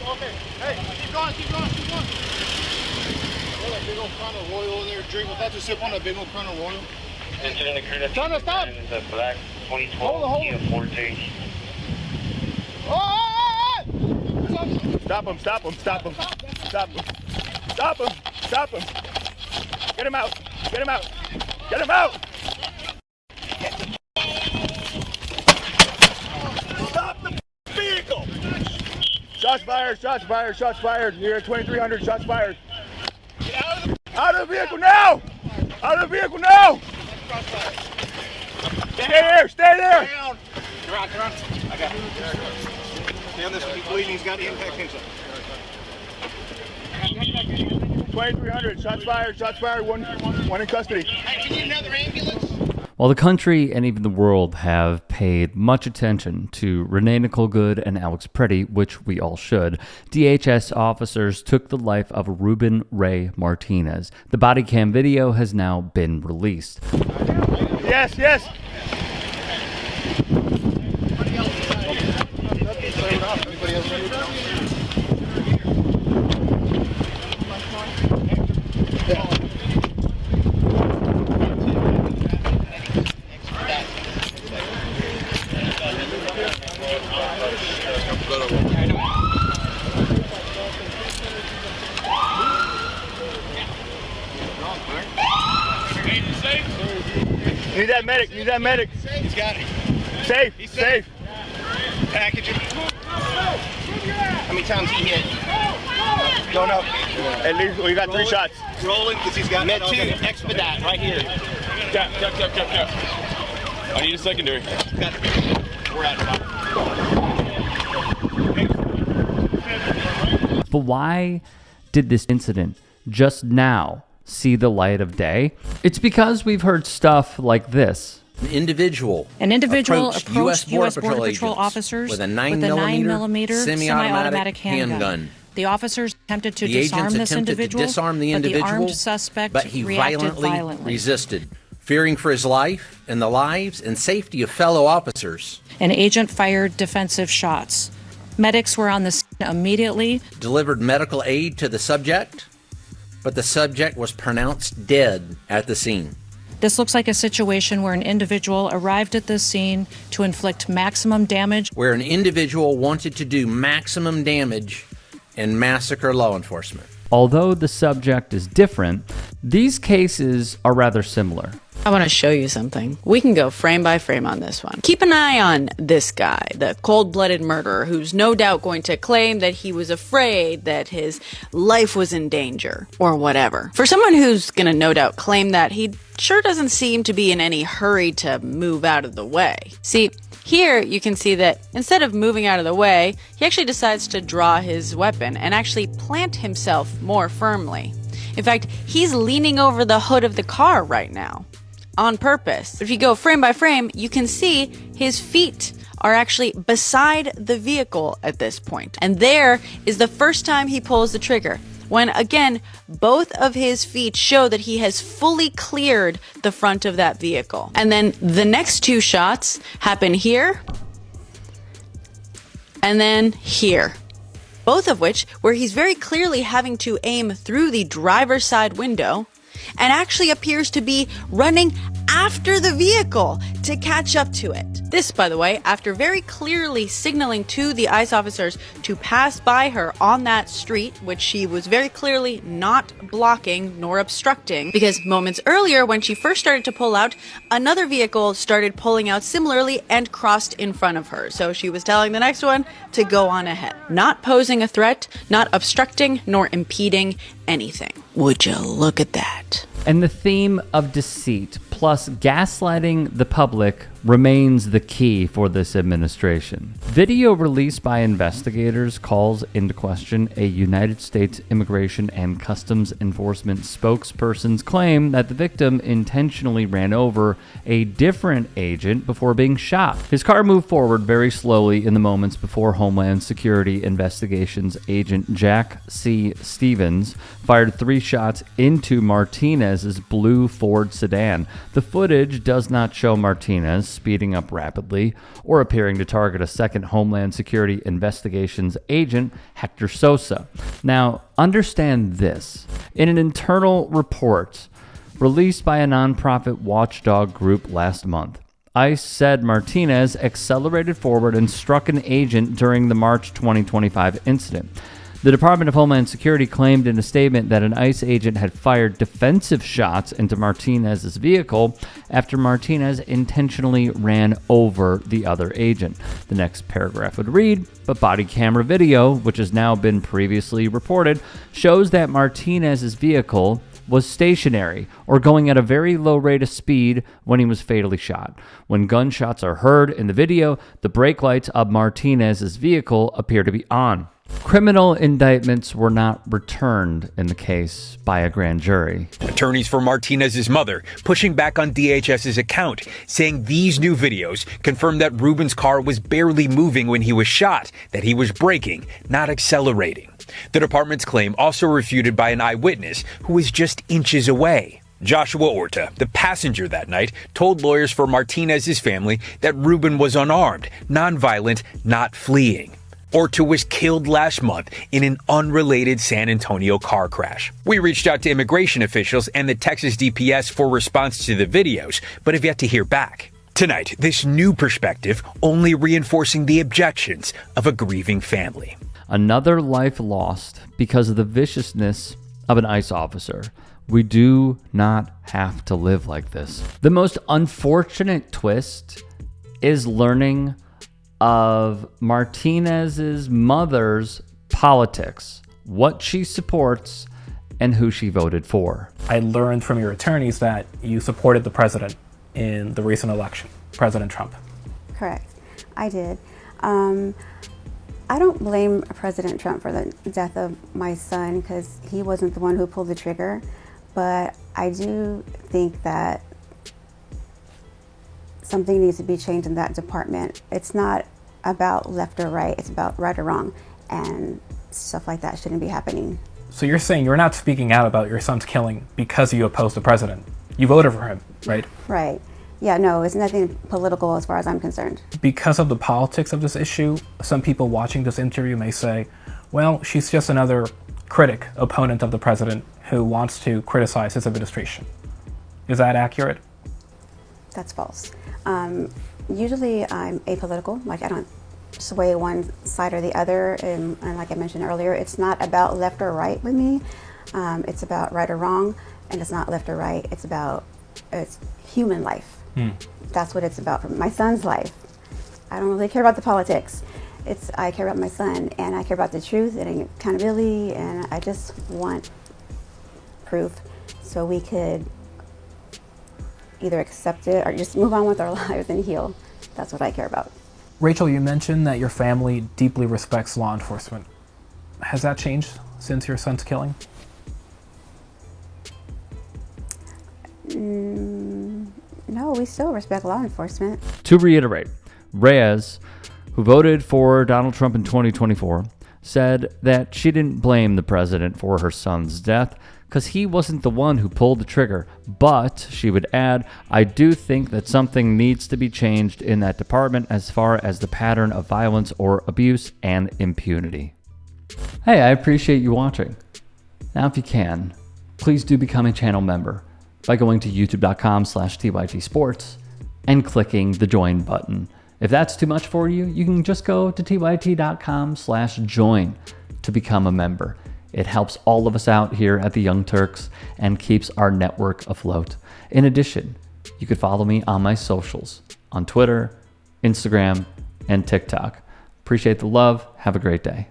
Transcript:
Okay. Hey, keep going. That big old Crown Royal in there. Drink. We'll have to sip on that big old Crown Royal. Incident occurred at Trying to stop. the black 2012 Kia Forte. Oh! Stop him. Get him out. Stop the vehicle. Shots fired. You're at 2300, shots fired. Get out of the vehicle now. Stay there. Turn around. I got it. Stay on this one. He's bleeding. He's got impact inside. 2300, shots fired, one in custody. Hey, can you need another ambulance? While the country and even the world have paid much attention to Renee Nicole Good and Alex Pretty, which we all should, DHS officers took the life of Ruben Ray Martinez. The body cam video has now been released. Yes. Anybody else? Need that medic. He's got it. Safe. Package him. How many times he hit? Don't know. At least we got 3 shots. Rolling because he's got Med 2, expedite, right here. Cap. I need a secondary. We're out of But why did this incident just now see the light of day? It's because we've heard stuff like this. An individual approached U.S. Border Patrol officers with a 9mm semi-automatic handgun. The officers attempted to The agents disarm this attempted individual, to disarm the but the individual, armed suspect but he reacted violently resisted, fearing for his life and the lives and safety of fellow officers. An agent fired defensive shots. Medics were on the scene immediately. Delivered medical aid to the subject, but the subject was pronounced dead at the scene. This looks like a situation where an individual arrived at this scene to inflict maximum damage. Where an individual wanted to do maximum damage and massacre law enforcement. Although the subject is different, these cases are rather similar. I want to show you something. We can go frame by frame on this one. Keep an eye on this guy, the cold-blooded murderer, who's no doubt going to claim that he was afraid that his life was in danger, or whatever. For someone who's going to no doubt claim that, he sure doesn't seem to be in any hurry to move out of the way. See, here you can see that instead of moving out of the way, he actually decides to draw his weapon and actually plant himself more firmly. In fact, he's leaning over the hood of the car right now. On purpose. If you go frame by frame, you can see his feet are actually beside the vehicle at this point. And there is the first time he pulls the trigger, when again, both of his feet show that he has fully cleared the front of that vehicle. And then the next 2 shots happen here, and then here. Both of which, where he's very clearly having to aim through the driver's side window, and actually appears to be running after the vehicle to catch up to it. This, by the way, after very clearly signaling to the ICE officers to pass by her on that street, which she was very clearly not blocking nor obstructing, because moments earlier when she first started to pull out, another vehicle started pulling out similarly and crossed in front of her. So she was telling the next one to go on ahead. Not posing a threat, not obstructing nor impeding anything. Would you look at that? And the theme of deceit plus gaslighting the public remains the key for this administration. Video released by investigators calls into question a United States Immigration and Customs Enforcement spokesperson's claim that the victim intentionally ran over a different agent before being shot. His car moved forward very slowly in the moments before Homeland Security Investigations agent Jack C. Stevens fired 3 shots into Martinez's blue Ford sedan. The footage does not show Martinez, speeding up rapidly or appearing to target a second Homeland Security Investigations agent, Hector Sosa. Now, understand this. In an internal report released by a nonprofit watchdog group last month, ICE said Martinez accelerated forward and struck an agent during the March 2025 incident. The Department of Homeland Security claimed in a statement that an ICE agent had fired defensive shots into Martinez's vehicle after Martinez intentionally ran over the other agent. The next paragraph would read, but body camera video, which has now been previously reported, shows that Martinez's vehicle was stationary or going at a very low rate of speed when he was fatally shot. When gunshots are heard in the video, the brake lights of Martinez's vehicle appear to be on. Criminal indictments were not returned in the case by a grand jury. Attorneys for Martinez's mother pushing back on DHS's account, saying these new videos confirm that Ruben's car was barely moving when he was shot, that he was braking, not accelerating. The department's claim also refuted by an eyewitness who was just inches away. Joshua Orta, the passenger that night, told lawyers for Martinez's family that Ruben was unarmed, nonviolent, not fleeing. Orta was killed last month in an unrelated San Antonio car crash. We reached out to immigration officials and the Texas DPS for response to the videos, but have yet to hear back. Tonight, this new perspective only reinforcing the objections of a grieving family. Another life lost because of the viciousness of an ICE officer. We do not have to live like this. The most unfortunate twist is learning of Martinez's mother's politics, what she supports, and who she voted for. I learned from your attorneys that you supported the president in the recent election, President Trump. Correct. I did. I don't blame President Trump for the death of my son because he wasn't the one who pulled the trigger, but I do think that something needs to be changed in that department. It's not about left or right, it's about right or wrong, and stuff like that shouldn't be happening. So you're saying you're not speaking out about your son's killing because you oppose the president. You voted for him, right? Right. Yeah, no, it's nothing political as far as I'm concerned. Because of the politics of this issue, some people watching this interview may say, well, she's just another critic, opponent of the president who wants to criticize his administration. Is that accurate? That's false. Usually I'm apolitical, like I don't sway one side or the other, and like I mentioned earlier, it's not about left or right with me. It's about right or wrong, and it's not left or right, it's human life. That's what it's about for my son's life. I don't really care about the politics. I care about my son, and I care about the truth and accountability, and I just want proof so we could either accept it or just move on with our lives and heal. That's what I care about. Rachel, you mentioned that your family deeply respects law enforcement. Has that changed since your son's killing? No, we still respect law enforcement. To reiterate, Reyes, who voted for Donald Trump in 2024, said that she didn't blame the president for her son's death because he wasn't the one who pulled the trigger. But, she would add, I do think that something needs to be changed in that department as far as the pattern of violence or abuse and impunity. Hey, I appreciate you watching. Now, if you can, please do become a channel member by going to youtube.com/TYTSports and clicking the join button. If that's too much for you, you can just go to tyt.com/join to become a member. It helps all of us out here at the Young Turks and keeps our network afloat. In addition, you could follow me on my socials on Twitter, Instagram, and TikTok. Appreciate the love. Have a great day.